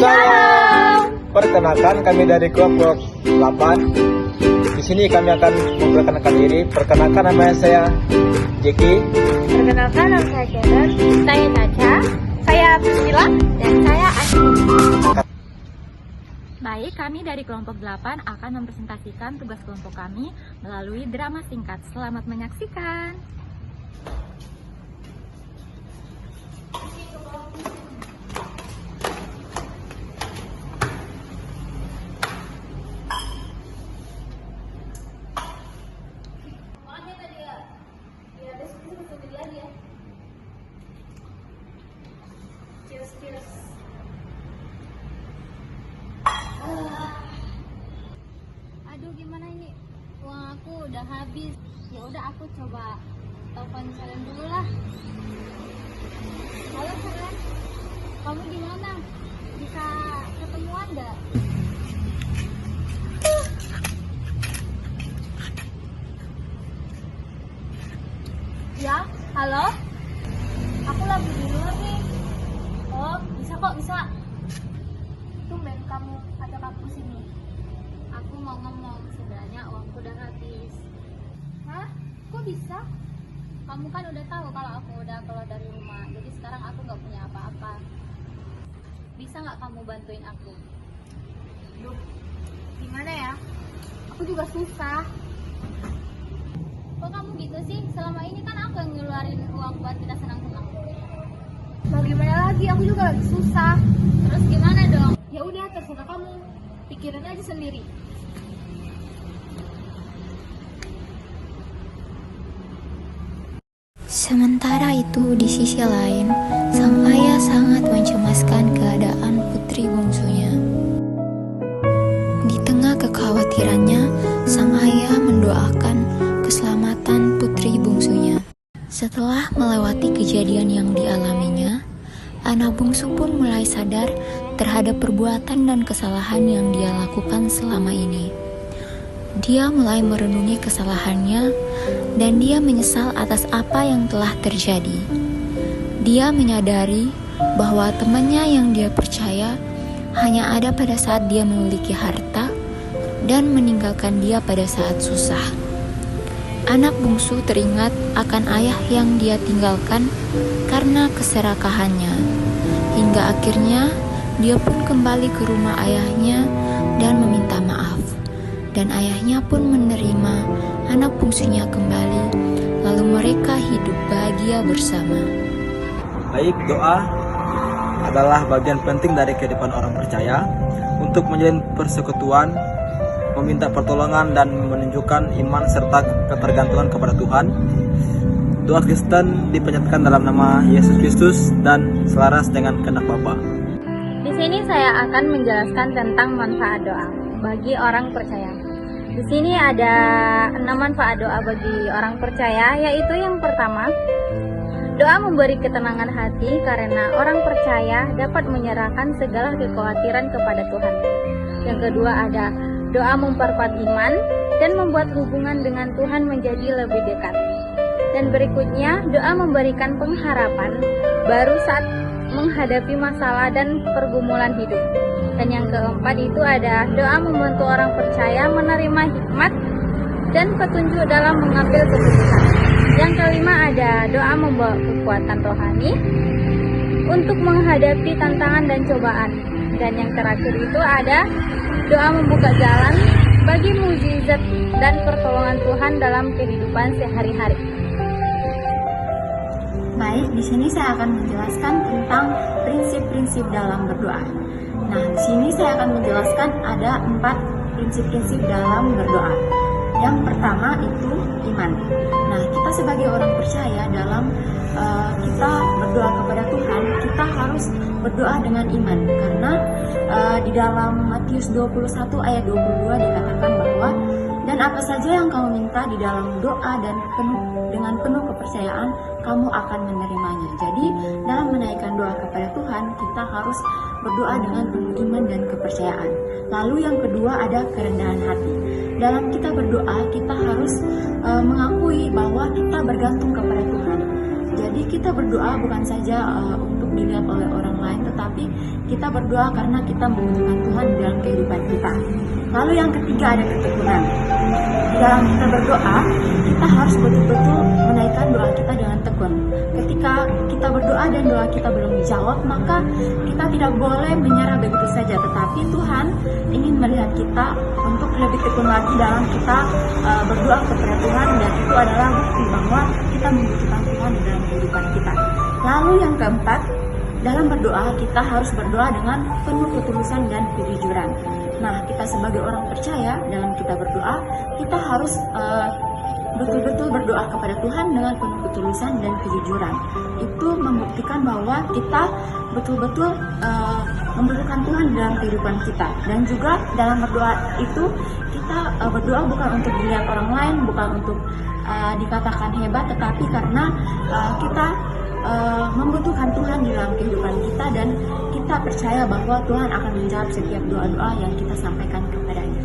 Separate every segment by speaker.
Speaker 1: Shalom.
Speaker 2: Perkenalkan, kami dari kelompok 8. Di sini kami akan memperkenalkan diri. Perkenalkan, nama saya Jeki.
Speaker 1: Perkenalkan, nama saya Karen. Saya Caca. Saya Priscilla. Dan saya Asli.
Speaker 3: Baik, kami dari kelompok 8 akan mempresentasikan tugas kelompok kami melalui drama singkat. Selamat menyaksikan.
Speaker 1: Aduh, gimana ini? Uang aku udah habis. Ya udah, aku coba telepon kalian dulu lah. Halo kalian, kamu di mana? Bisa ketemuan nggak? Ya, halo. Aku lagi di luar nih. Oh, bisa kok, bisa. Tumben kamu ajak aku sini. Aku mau ngomong, sebenarnya uangku udah habis. Hah? Kok bisa? Kamu kan udah tahu kalau aku udah keluar dari rumah. Jadi sekarang aku nggak punya apa-apa. Bisa nggak kamu bantuin aku? Duh, gimana ya? Aku juga susah. Kok kamu gitu sih? Selama ini kan aku yang ngeluarin uang buat kita senang-senang. Mau gimana lagi? Aku juga lagi susah. Terus gimana dong? Ya udah, terserah kamu. Pikirin aja sendiri.
Speaker 4: Sementara itu, di sisi lain, sang ayah sangat mencemaskan keadaan putri bungsunya. Di tengah kekhawatirannya, sang ayah mendoakan keselamatan putri bungsunya. Setelah melewati kejadian yang dialaminya, anak bungsu pun mulai sadar terhadap perbuatan dan kesalahan yang dia lakukan selama ini. Dia mulai merenungi kesalahannya dan dia menyesal atas apa yang telah terjadi. Dia menyadari bahwa temannya yang dia percaya hanya ada pada saat dia memiliki harta dan meninggalkan dia pada saat susah. Anak bungsu teringat akan ayah yang dia tinggalkan karena keserakahannya. Hingga akhirnya dia pun kembali ke rumah ayahnya dan meminta maaf. Dan ayahnya pun menerima anak bungsunya kembali. Lalu mereka hidup bahagia bersama.
Speaker 2: Baik, doa adalah bagian penting dari kehidupan orang percaya untuk menjalin persekutuan, meminta pertolongan dan menunjukkan iman serta ketergantungan kepada Tuhan. Doa Kristen dipanjatkan dalam nama Yesus Kristus dan selaras dengan kehendak Bapa.
Speaker 1: Di sini saya akan menjelaskan tentang manfaat doa bagi orang percaya. Di sini ada 6 manfaat doa bagi orang percaya, yaitu yang pertama, doa memberi ketenangan hati karena orang percaya dapat menyerahkan segala kekhawatiran kepada Tuhan. Yang kedua ada doa memperkuat iman dan membuat hubungan dengan Tuhan menjadi lebih dekat. Dan berikutnya, doa memberikan pengharapan baru saat menghadapi masalah dan pergumulan hidup. Dan yang keempat itu ada doa membantu orang percaya menerima hikmat dan petunjuk dalam mengambil keputusan. Yang kelima ada doa membawa kekuatan rohani untuk menghadapi tantangan dan cobaan. Dan yang terakhir itu ada doa membuka jalan bagi mukjizat dan pertolongan Tuhan dalam kehidupan sehari-hari.
Speaker 4: Baik, di sini saya akan menjelaskan tentang prinsip-prinsip dalam berdoa. Nah, di sini saya akan menjelaskan ada 4 prinsip-prinsip dalam berdoa. Yang pertama itu iman. Nah, kita sebagai orang percaya dalam kita berdoa kepada Tuhan, kita harus berdoa dengan iman. Karena di dalam Matius 21 ayat 22 dikatakan bahwa dan apa saja yang kamu minta di dalam doa dan dengan penuh kepercayaan, kamu akan menerimanya. Jadi dalam menaikkan doa kepada Tuhan, kita harus berdoa dengan penuh iman dan kepercayaan. Lalu yang kedua ada kerendahan hati. Dalam kita berdoa, kita harus mengakui bahwa kita bergantung kepada Tuhan.
Speaker 5: Jadi kita berdoa bukan saja untuk dilihat oleh orang lain, tetapi kita berdoa karena kita membutuhkan Tuhan dalam kehidupan kita. Lalu yang ketiga ada ketekunan. Dalam kita berdoa, kita harus betul-betul menaikkan doa kita dengan tekun. Ketika kita berdoa dan doa kita belum dijawab, maka kita tidak boleh menyerah begitu saja. Tetapi Tuhan ingin melihat kita untuk lebih tekun lagi dalam kita berdoa kepada Tuhan, dan itu adalah bukti bahwa kita membutuhkan Tuhan di dalam kehidupan kita. Lalu yang keempat, dalam berdoa kita harus berdoa dengan penuh ketulusan dan kejujuran. Nah, kita sebagai orang percaya dalam kita berdoa, kita harus betul-betul berdoa kepada Tuhan dengan penuh ketulusan dan kejujuran. Itu membuktikan bahwa kita betul-betul membutuhkan Tuhan dalam kehidupan kita. Dan juga dalam berdoa itu kita berdoa bukan untuk dilihat orang lain, bukan untuk dikatakan hebat, tetapi karena kita membutuhkan Tuhan di dalam kehidupan kita, dan kita percaya bahwa Tuhan akan menjawab setiap doa-doa yang kita sampaikan kepadanya.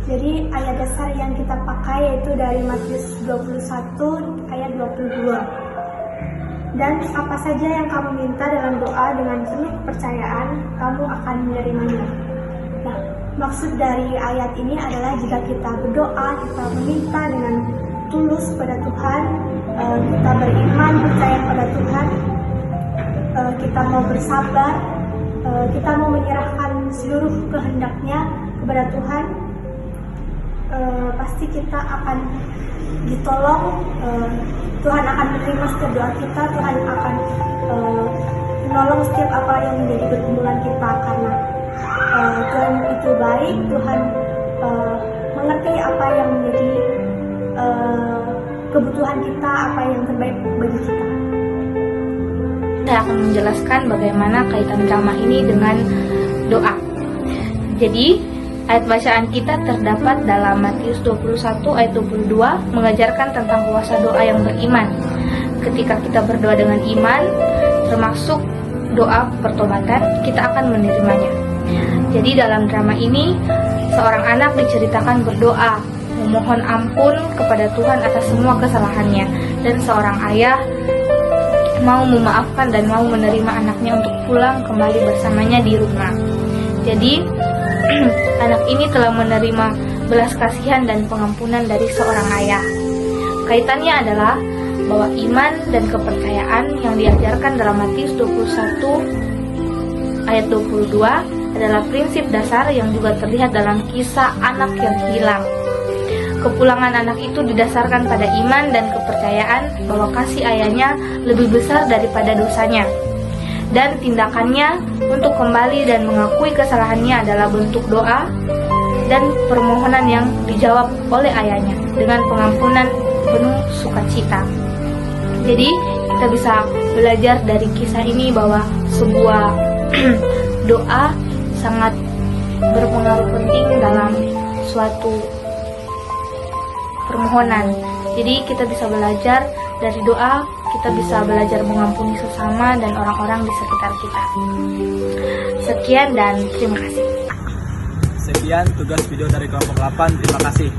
Speaker 6: Jadi ayat dasar yang kita pakai yaitu dari Matius 21 ayat 22. Dan apa saja yang kamu minta dalam doa dengan penuh kepercayaan, kamu akan menerimanya. Nah, maksud dari ayat ini adalah jika kita berdoa, kita meminta dengan tulus pada Tuhan, kita beriman, percaya pada Tuhan, kita mau bersabar, kita mau menyerahkan seluruh kehendaknya kepada Tuhan, pasti kita akan ditolong. Tuhan akan menerima setiap doa kita, Tuhan akan menolong setiap apa yang menjadi pergumulan kita, karena Tuhan itu baik. Tuhan mengerti apa yang menjadi kebutuhan kita, apa yang terbaik bagi kita.
Speaker 1: Saya akan menjelaskan bagaimana kaitan drama ini dengan doa. Jadi, ayat bacaan kita terdapat dalam Matius 21 ayat 22 mengajarkan tentang kuasa doa yang beriman. Ketika kita berdoa dengan iman, termasuk doa pertobatan, kita akan menerimanya. Jadi dalam drama ini, seorang anak diceritakan berdoa, memohon ampun kepada Tuhan atas semua kesalahannya, dan seorang ayah mau memaafkan dan mau menerima anaknya untuk pulang kembali bersamanya di rumah. Jadi anak ini telah menerima belas kasihan dan pengampunan dari seorang ayah. Kaitannya adalah bahwa iman dan kepercayaan yang diajarkan dalam Matius 21 ayat 22 adalah prinsip dasar yang juga terlihat dalam kisah anak yang hilang. Kepulangan anak itu didasarkan pada iman dan kepercayaan bahwa kasih ayahnya lebih besar daripada dosanya. Dan tindakannya untuk kembali dan mengakui kesalahannya adalah bentuk doa dan permohonan yang dijawab oleh ayahnya dengan pengampunan penuh sukacita. Jadi kita bisa belajar dari kisah ini bahwa sebuah doa sangat berpengaruh penting dalam suatu permohonan. Jadi kita bisa belajar dari doa, kita bisa belajar mengampuni sesama dan orang-orang di sekitar kita. Sekian dan terima kasih.
Speaker 2: Sekian tugas video dari kelompok 8. Terima kasih.